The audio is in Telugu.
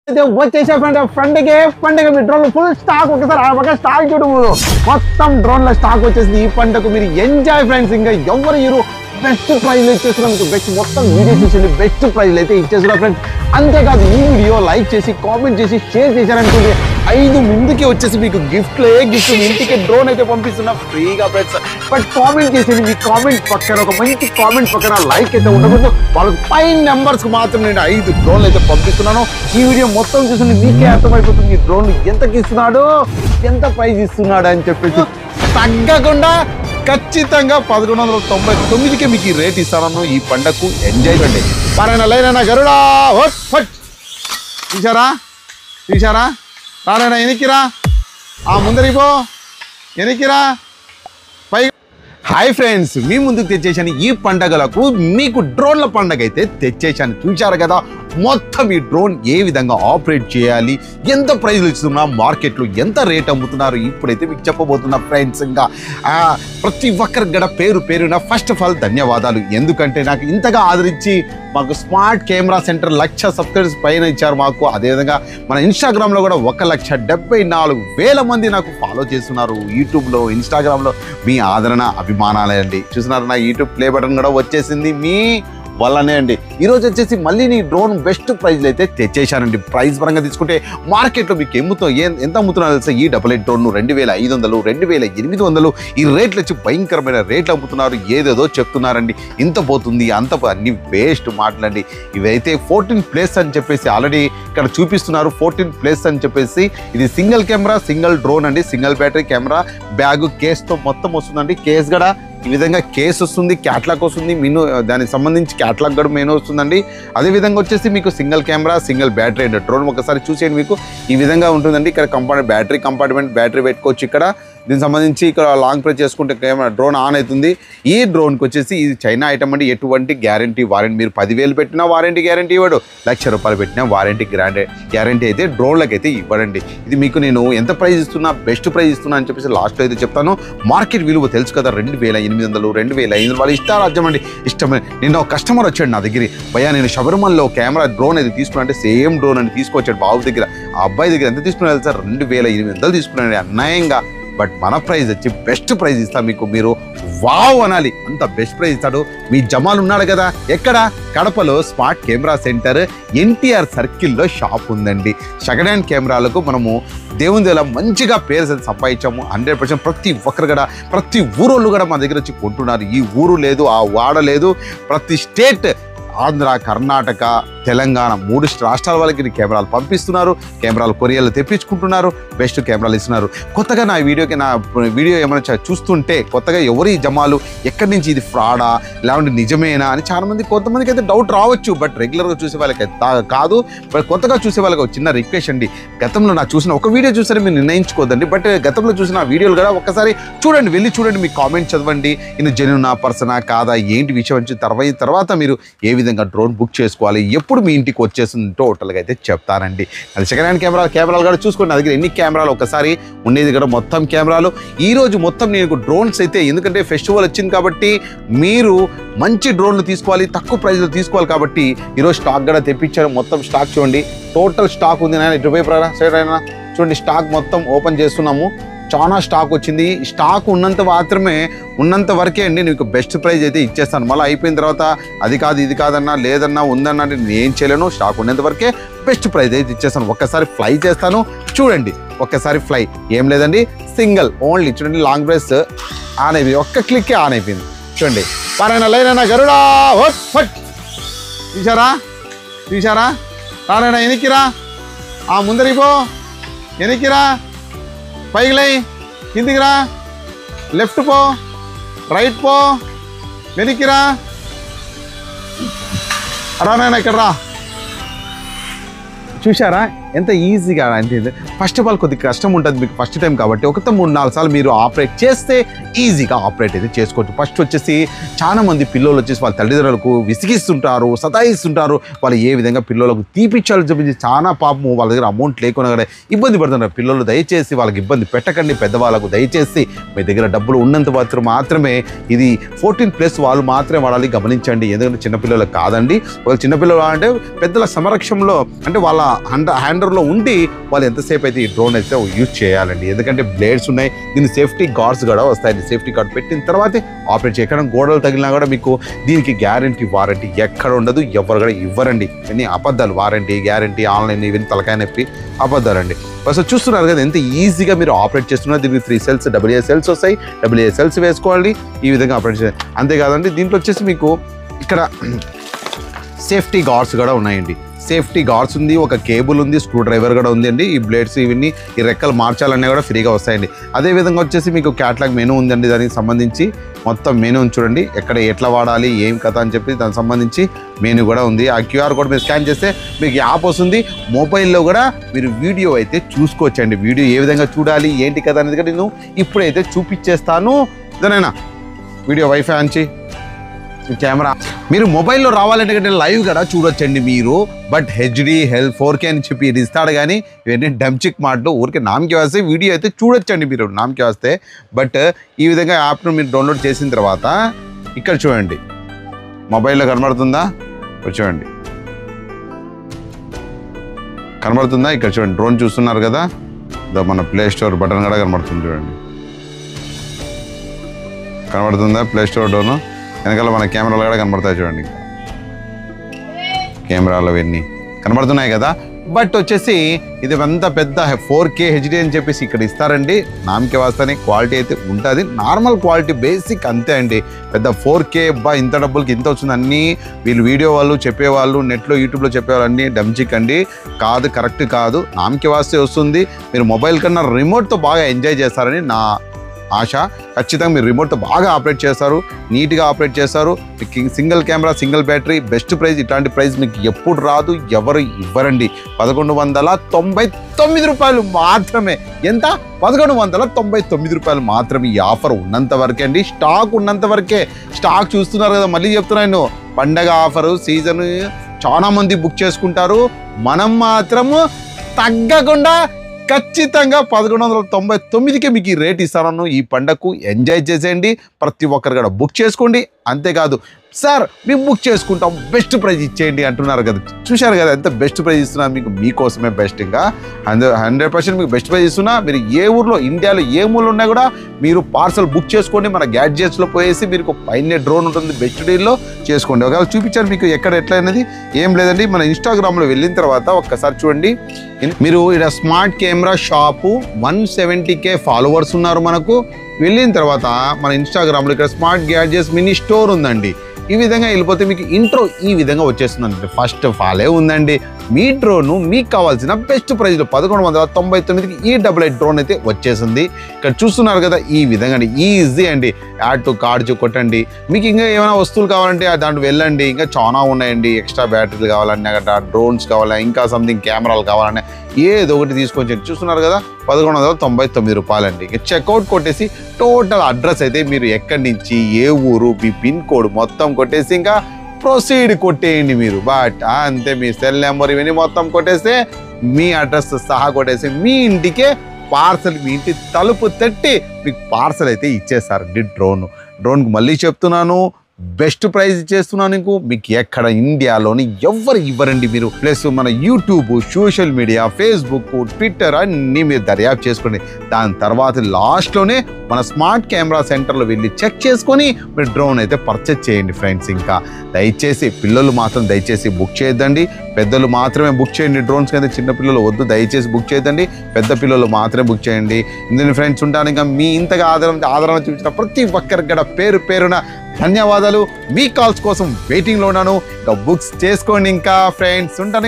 పండుగ మీ డ్రోన్ ఫుల్ స్టాక్ ఒకసారి స్టాక్ చూడము మొత్తం డ్రోన్ల స్టాక్ వచ్చేసింది ఈ పండుగ మీరు ఎంజాయ్ ఫ్రెండ్స్ ఇంకా ఎవరు హీరో బెస్ట్ ప్రైజ్ ఇచ్చేస్తున్నారు మీకు బెస్ట్ మొత్తం వీడియో చూసి బెస్ట్ ప్రైజ్లు అయితే ఇచ్చేస్తున్నారు ఫ్రెండ్స్ అంతేకాదు ఈ వీడియో లైక్ చేసి కామెంట్ చేసి షేర్ చేశారనుకుంటే 5 ముందుకే వచ్చేసి మీకు గిఫ్ట్ మీ ఇంటికి డ్రోన్ అయితే పంపిస్తున్నా ఫ్రీగా ఫ్రెండ్స్ బట్ కామెంట్ చేసేది మీ కామెంట్ పక్కన ఒక మంచి కామెంట్ పక్కన లైక్ అయితే ఉండకూడదు వాళ్ళకి 5 నెంబర్స్ మాత్రం నేను 5 డ్రోన్లు అయితే పంపిస్తున్నాను ఈ వీడియో మొత్తం చూసి మీకే అర్థమైపోతుంది ఈ డ్రోన్ ఎంతకి ఇస్తున్నాడు ఎంత ప్రైజ్ ఇస్తున్నాడు అని చెప్పేసి తగ్గకుండా ఖచ్చితంగా 1199కి మీకు ఈ రేట్ ఇస్తాను ఈ పండగకు ఎంజాయ్ కండి పారాయణ గరుడా తీశారా రానైనా ఎనికిరా ముందరిపో ఎనికిరా పై హాయ్ ఫ్రెండ్స్ మీ ముందుకు తెచ్చేసాను ఈ పండగలకు మీకు డ్రోన్ల పండగ అయితే తెచ్చేసాను చూశారు కదా మొత్తం ఈ డ్రోన్ ఏ విధంగా ఆపరేట్ చేయాలి ఎంత ప్రైజ్లు ఇస్తున్నా మార్కెట్లో ఎంత రేట్ అమ్ముతున్నారు ఇప్పుడైతే మీకు చెప్పబోతున్నా ఫ్రెండ్స్ ఇంకా ప్రతి ఒక్కరికి కూడా పేరున ఫస్ట్ ఆఫ్ ఆల్ ధన్యవాదాలు ఎందుకంటే నాకు ఇంతగా ఆదరించి మాకు స్మార్ట్ కెమెరా సెంటర్ 1,00,000 సబ్స్క్రైబర్స్ పైన ఇచ్చారు మాకు అదేవిధంగా మన ఇన్స్టాగ్రామ్లో కూడా 1,74,000 మంది నాకు ఫాలో చేస్తున్నారు యూట్యూబ్లో ఇన్స్టాగ్రామ్లో మీ ఆదరణ అభిమానాలే అండి చూస్తున్నారు నా యూట్యూబ్ ప్లే బటన్ కూడా వచ్చేసింది మీ వల్లనే అండి ఈరోజు వచ్చేసి మళ్ళీ నీ డ్రోన్ బెస్ట్ ప్రైజ్లు అయితే తెచ్చేశానండి ప్రైస్ పరంగా తీసుకుంటే మార్కెట్లో మీకు ఎంత అమ్ముతున్నారు తెలుసా ఈ 88 డ్రోన్ 2,500 2,800 ఈ రేట్లు వచ్చి భయంకరమైన రేట్లు అమ్ముతున్నారు ఏదేదో చెప్తున్నారండి ఇంత పోతుంది అంత అన్ని వేస్ట్ మాటలండి ఇవైతే 14+ అని చెప్పేసి ఆల్రెడీ ఇక్కడ చూపిస్తున్నారు 14+ అని చెప్పేసి ఇది సింగిల్ కెమెరా సింగిల్ డ్రోన్ అండి సింగిల్ బ్యాటరీ కెమెరా బ్యాగ్ కేస్తో మొత్తం వస్తుందండి కేస్ కూడా ఈ విధంగా కేస్ వస్తుంది క్యాట్లాగ్ వస్తుంది మెనూ దానికి సంబంధించి క్యాట్లాగ్ కూడా మెనూ వస్తుందండి అదేవిధంగా వచ్చేసి మీకు సింగిల్ కెమెరా సింగిల్ బ్యాటరీ అండి డ్రోన్ ఒకసారి చూసేయండి మీకు ఈ విధంగా ఉంటుందండి ఇక్కడ బ్యాటరీ కంపార్ట్మెంట్ బ్యాటరీ పెట్టుకోవచ్చు ఇక్కడ దీనికి సంబంధించి ఇక్కడ లాంగ్ ప్రెస్ చేసుకుంటే కెమెరా డ్రోన్ ఆన్ అవుతుంది ఈ డ్రోన్కి వచ్చేసి ఇది చైనా ఐటమ్ అండి ఎటువంటి వారంటీ మీరు 10,000 పెట్టినా వారంటీ గ్యారంటీ ఇవ్వడు 1,00,000 రూపాయలు పెట్టినా వారంటీ గ్యారంటీ అయితే డ్రోన్లకి అయితే ఇవ్వడండి ఇది మీకు నేను ఎంత ప్రైజ్ ఇస్తున్నా బెస్ట్ ప్రైజ్ ఇస్తున్నా అని చెప్పేసి లాస్ట్లో అయితే చెప్తాను మార్కెట్ విలువ తెలుసు కదా 2,800 2,500 వాళ్ళు ఇష్టారాజ్యం అండి ఇష్టమే నిన్న ఒక కస్టమర్ వచ్చాడు నా దగ్గర భయ్యా నేను శబరిమలలో కెమెరా డ్రోన్ అయితే తీసుకున్నా అంటే సేమ్ డ్రోన్ అని తీసుకొచ్చాడు బాబు దగ్గర ఆ అబ్బాయి దగ్గర ఎంత తీసుకున్నాడు సార్ 2,800 తీసుకున్నాడు అన్యాయంగా బట్ మన ప్రైజ్ వచ్చి బెస్ట్ ప్రైజ్ ఇస్తా మీకు మీరు వావ్ అనాలి అంత బెస్ట్ ప్రైజ్ ఇస్తాడు మీ జమాల్ ఉన్నాడు కదా ఎక్కడ కడపలో స్మార్ట్ కెమెరా సెంటర్ ఎన్టీఆర్ సర్కిల్లో షాప్ ఉందండి సెకండ్ హ్యాండ్ కెమెరాలకు మనము దేవుని దేలా మంచిగా పేరు సంపాదించాము 100% ప్రతి ఒక్కరు కూడా ప్రతి ఊరోళ్ళు కూడా మా దగ్గర వచ్చి కొంటున్నారు ఈ ఊరు లేదు ఆ వాడ లేదు ప్రతి స్టేట్ ఆంధ్ర కర్ణాటక తెలంగాణ 3 రాష్ట్రాల వాళ్ళకి కెమెరాలు పంపిస్తున్నారు కెమెరాలు కొరియర్లు తెప్పించుకుంటున్నారు బెస్ట్ కెమెరాలు ఇస్తున్నారు కొత్తగా నా వీడియో ఏమైనా చూస్తుంటే కొత్తగా ఎవరి జమాలు ఎక్కడి నుంచి ఇది ఫ్రాడా లేకుంటే నిజమేనా అని కొంతమందికి అయితే డౌట్ రావచ్చు బట్ రెగ్యులర్గా చూసే వాళ్ళకి కాదు బట్ కొత్తగా చూసే వాళ్ళకి ఒక చిన్న రిక్వెస్ట్ అండి గతంలో నా చూసిన ఒక వీడియో చూసారే మీరు నిర్ణయించుకోవద్దండి బట్ గతంలో చూసిన వీడియోలు కూడా ఒక్కసారి వెళ్ళి చూడండి మీ కామెంట్ చదవండి ఇది జెన్యూనా పర్సనా కాదా ఏంటి విషయం వచ్చి తర్వాత మీరు ఏ విధంగా డ్రోన్ బుక్ చేసుకోవాలి ఎప్పుడు మీ ఇంటికి వచ్చేస్తుంది టోటల్గా అయితే చెప్తానండి అది సెకండ్ హ్యాండ్ కెమెరాలు కూడా చూసుకోండి నా దగ్గర ఎన్ని కెమెరాలు ఒకసారి ఉండేది కూడా మొత్తం కెమెరాలు ఈరోజు మొత్తం నేను డ్రోన్స్ అయితే ఎందుకంటే ఫెస్టివల్ వచ్చింది కాబట్టి మీరు మంచి డ్రోన్లు తీసుకోవాలి తక్కువ ప్రైజ్లో తీసుకోవాలి కాబట్టి ఈరోజు స్టాక్ కూడా తెప్పించారు మొత్తం స్టాక్ చూడండి టోటల్ స్టాక్ ఉంది నాయన ఇటువైపు సైడ్ అయినా చూడండి స్టాక్ మొత్తం ఓపెన్ చేస్తున్నాము చాలా స్టాక్ వచ్చింది స్టాక్ ఉన్నంత వరకే అండి నీకు బెస్ట్ ప్రైజ్ అయితే ఇచ్చేస్తాను మళ్ళీ అయిపోయిన తర్వాత అది కాదు ఇది కాదన్నా లేదన్నా ఉందన్నా నేను ఏం చేయలేను స్టాక్ ఉన్నంత వరకే బెస్ట్ ప్రైజ్ అయితే ఇచ్చేస్తాను ఒక్కసారి ఫ్లై చేస్తాను చూడండి ఒక్కసారి ఫ్లై ఏం లేదండి సింగిల్ ఓన్లీ చూడండి లాంగ్ ప్రెస్ ఆన్ అయిపోయింది ఒక్క క్లిక్కే ఆన్ అయిపోయింది చూడండి పారాయణ గరుడా తీశారా రానైనా ఎనికిరా ముందరిపో ఎనికిరా పైకి లై కిందికి రా లెఫ్ట్ పో రైట్ పో వెనక్కిరా రానైనా ఇక్కడ రా చూశారా ఎంత ఈజీగా అంటే ఫస్ట్ ఆఫ్ ఆల్ కొద్దిగా కష్టం ఉంటుంది మీకు ఫస్ట్ టైం కాబట్టి 3-4 సార్లు మీరు ఆపరేట్ చేస్తే ఈజీగా ఆపరేట్ అయితే చేసుకోవచ్చు ఫస్ట్ వచ్చేసి చాలా మంది పిల్లలు వచ్చేసి వాళ్ళ తల్లిదండ్రులకు విసిగిస్తుంటారు సతాయిస్తుంటారు వాళ్ళు ఏ విధంగా పిల్లలకు తీపిచ్చాలని చెప్పి చాలా పాపము వాళ్ళ దగ్గర అమౌంట్ లేకుండా ఇబ్బంది పడుతున్నారు పిల్లలు దయచేసి వాళ్ళకి ఇబ్బంది పెట్టకండి పెద్దవాళ్ళకు దయచేసి మీ దగ్గర డబ్బులు ఉన్నంత మాత్రమే ఇది 14+ వాళ్ళు మాత్రమే వాడాలి గమనించండి ఎందుకంటే చిన్నపిల్లలకు కాదండి వాళ్ళు చిన్నపిల్లలు అంటే పెద్దల సంరక్షణలో అంటే వాళ్ళ హ్యాండ్ స్టాండర్డ్లో ఉండి వాళ్ళు ఎంతసేపు అయితే ఈ డ్రోన్ అయితే యూజ్ చేయాలండి. ఎందుకంటే బ్లేడ్స్ ఉన్నాయి, దీని సేఫ్టీ గార్డ్స్ కూడా వస్తాయండి. సేఫ్టీ గార్డ్ పెట్టిన తర్వాతే ఆపరేట్ చేయడం. గోడలు తగిలినా కూడా మీకు దీనికి గ్యారంటీ వారంటీ ఎక్కడ ఉండదు, ఎవరు కూడా ఇవ్వరండి. ఇవన్నీ అబద్ధాలు. వారంటీ గ్యారంటీ ఆన్లైన్ ఇవన్నీ తలకాయ నొప్పి అబద్ధాలండి. అసలు చూస్తున్నారు కదా ఎంత ఈజీగా మీరు ఆపరేట్ చేస్తున్నారు. దీనికి 3 సెల్స్ AA సెల్స్ వస్తాయి. AA సెల్స్ వేసుకోవాలి, ఈ విధంగా ఆపరేట్ చేయాలి. అంతేకాదండి దీంట్లో వచ్చేసి మీకు ఇక్కడ సేఫ్టీ గార్డ్స్ కూడా ఉన్నాయండి. సేఫ్టీ గార్డ్స్ ఉంది, ఒక కేబుల్ ఉంది, స్క్రూ డ్రైవర్ కూడా ఉంది అండి. ఈ బ్లేడ్స్ ఇవన్నీ ఈ రెక్కలు మార్చాలన్నా కూడా ఫ్రీగా వస్తాయండి. అదేవిధంగా వచ్చేసి మీకు క్యాటలాగ్ మెనూ ఉందండి. దానికి సంబంధించి మొత్తం మెనూ చూడండి, ఎక్కడ ఎట్లా వాడాలి ఏం కథ అని చెప్పి దానికి సంబంధించి మెనూ కూడా ఉంది. ఆ QR కోడ్ మీరు స్కాన్ చేస్తే మీకు యాప్ వస్తుంది. మొబైల్లో కూడా మీరు వీడియో అయితే చూసుకోవచ్చండి. వీడియో ఏ విధంగా చూడాలి ఏంటి కదా అనేది కూడా నేను ఇప్పుడైతే చూపించేస్తాను. ఇదనైనా వీడియో వైఫై ఆన్ చేయి, కెమెరా మీరు మొబైల్లో రావాలంటే లైవ్ కూడా చూడొచ్చండి మీరు. బట్ HD 4K అని చెప్పి ఇది ఇస్తాడు, కానీ ఇవన్నీ డమ్చిక్ మాటలు. ఊరికే నామకి వస్తే వీడియో అయితే చూడొచ్చండి మీరు నామకి వస్తే. బట్ ఈ విధంగా యాప్ను మీరు డౌన్లోడ్ చేసిన తర్వాత ఇక్కడ చూడండి, మొబైల్లో కనబడుతుందా? చూడండి కనబడుతుందా? ఇక్కడ చూడండి డ్రోన్ చూస్తున్నారు కదా, మన ప్లే స్టోర్ బటన్ కూడా కనబడుతుంది చూడండి. కనబడుతుందా ప్లే స్టోర్ డోను? వెనకాల మన కెమెరాలు కూడా కనబడతాయి చూడండి. కెమెరాలు ఇవన్నీ కనబడుతున్నాయి కదా. బట్ వచ్చేసి ఇది అంతా పెద్ద 4K HD అని చెప్పేసి ఇక్కడ ఇస్తారండి. నామకే వాస్తవానే క్వాలిటీ అయితే ఉంటుంది, నార్మల్ క్వాలిటీ బేసిక్ అంతే అండి. పెద్ద 4K ఇంత డబ్బులకి ఇంత వచ్చింది అన్నీ వీళ్ళు వీడియో వాళ్ళు చెప్పేవాళ్ళు, నెట్లో యూట్యూబ్లో చెప్పేవాళ్ళు అన్నీ డమ్చిక్ అండి. కాదు, కరెక్ట్ కాదు. నామకే వాస్తే వస్తుంది. మీరు మొబైల్ కన్నా రిమోట్తో బాగా ఎంజాయ్ చేస్తారని నా ఆశ. ఖచ్చితంగా మీరు రిమోట్తో బాగా ఆపరేట్ చేస్తారు, నీట్గా ఆపరేట్ చేస్తారు. Single camera, single battery, best price. ఇట్లాంటి ప్రైస్ మీకు ఎప్పుడు రాదు, ఎవరు ఇవ్వరండి. 1199 రూపాయలు మాత్రమే. ఎంత? 1199 రూపాయలు మాత్రమే. ఈ ఆఫర్ ఉన్నంత వరకే అండి, స్టాక్ ఉన్నంత వరకే. స్టాక్ చూస్తున్నారు కదా, మళ్ళీ చెప్తున్నాను, పండగ ఆఫరు సీజన్ చాలా మంది బుక్ చేసుకుంటారు. మనం మాత్రము తగ్గకుండా ఖచ్చితంగా 1199కే మీకు ఈ రేట్ ఇస్తాను. ఈ పండగకు ఎంజాయ్ చేసేయండి. ప్రతి ఒక్కరు కూడా బుక్ చేసుకోండి. అంతేకాదు, సార్ మేము బుక్ చేసుకుంటాం, బెస్ట్ ప్రైజ్ ఇచ్చేయండి అంటున్నారు కదా. చూశారు కదా ఎంత బెస్ట్ ప్రైజ్ ఇస్తున్నారు మీకు. మీకోసమే బెస్ట్. ఇంకా 100% మీకు బెస్ట్ ప్రైజ్ ఇస్తున్నా. మీరు ఏ ఊర్లో, ఇండియాలో ఏ మూలలో ఉన్నా కూడా మీరు పార్సల్ బుక్ చేసుకోండి. మన గ్యాడ్జెట్స్లో పోయేసి మీకు పైన డ్రోన్ ఉంటుంది, బెస్ట్ డీల్లో చేసుకోండి. ఒకవేళ చూపించారు మీకు ఎక్కడ ఎట్లా అనేది ఏం లేదండి. మన ఇన్స్టాగ్రామ్లో వెళ్ళిన తర్వాత ఒక్కసారి చూడండి, మీరు ఇక్కడ smart camera shop 170K followers ఉన్నారు మనకు. వెళ్ళిన తర్వాత మన ఇన్స్టాగ్రామ్లో ఇక్కడ స్మార్ట్ గ్యాడ్జెట్స్ మినీ స్టోర్ ఉందండి. ఈ విధంగా వెళ్ళిపోతే మీకు ఇంట్రో ఈ విధంగా వచ్చేస్తుందండి. ఫస్ట్ ఆఫ్ ఆలే ఉందండి మీ డ్రోను మీకు కావాల్సిన బెస్ట్ ప్రైజ్లో 1199కి ఈ AA డ్రోన్ అయితే వచ్చేసింది. ఇక్కడ చూస్తున్నారు కదా, ఈ విధంగా అండి, ఈజీ అండి. యాడ్ టు కార్డ్ కొట్టండి. మీకు ఇంకా ఏమైనా వస్తువులు కావాలంటే దాంట్లో వెళ్ళండి. ఇంకా చాలా ఉన్నాయండి. ఎక్స్ట్రా బ్యాటరీలు కావాలన్నా గట్రా, డ్రోన్స్ కావాలన్నా, ఇంకా సంథింగ్ కెమెరాలు కావాలన్నా ఏదో ఒకటి తీసుకొని చూస్తున్నారు కదా, 1199 రూపాయలండి. ఇక చెక్అవుట్ కొట్టేసి టోటల్ అడ్రస్ అయితే మీరు ఎక్కడి నుంచి, ఏ ఊరు, మీ పిన్ కోడ్ మొత్తం కొట్టేసి ఇంకా ప్రొసీడ్ కొట్టేయండి మీరు. బట్ అంతే, మీ సెల్ నెంబర్ ఇవన్నీ మొత్తం కొట్టేస్తే, మీ అడ్రస్ సహా కొట్టేసి మీ ఇంటికే పార్సల్, మీ ఇంటి తలుపు తట్టి మీకు పార్సల్ అయితే ఇచ్చేస్తారండి. డ్రోన్కి మళ్ళీ చెప్తున్నాను, బెస్ట్ ప్రైజ్ ఇచ్చేస్తున్నాను. మీకు ఎక్కడ ఇండియాలోని ఎవ్వరు ఇవ్వరండి మీరు. ప్లస్ మన YouTube, social media, Facebook, Twitter అన్నీ మీరు దర్యాప్తు చేసుకోండి. దాని తర్వాత లాస్ట్లోనే మన స్మార్ట్ కెమెరా సెంటర్లో వెళ్ళి చెక్ చేసుకొని మీరు డ్రోన్ అయితే పర్చేజ్ చేయండి ఫ్రెండ్స్. ఇంకా దయచేసి పిల్లలు మాత్రం దయచేసి బుక్ చేయొద్దండి. పెద్దలు మాత్రమే బుక్ చేయండి డ్రోన్స్. అయితే చిన్నపిల్లలు వద్దు, దయచేసి బుక్ చేయొద్దండి. పెద్ద పిల్లలు మాత్రమే బుక్ చేయండి. ఇందులో ఫ్రెండ్స్ ఉంటాను. ఇంకా మీ ఇంతగా ఆదరణ చూపించిన ప్రతి ఒక్కరికి కూడా పేరు పేరున ధన్యవాదాలు. మీ కాల్స్ కోసం వెయిటింగ్లో ఉన్నాను. ఇంకా బుక్స్ చేసుకోండి. ఇంకా ఫ్రెండ్స్ ఉంటాను.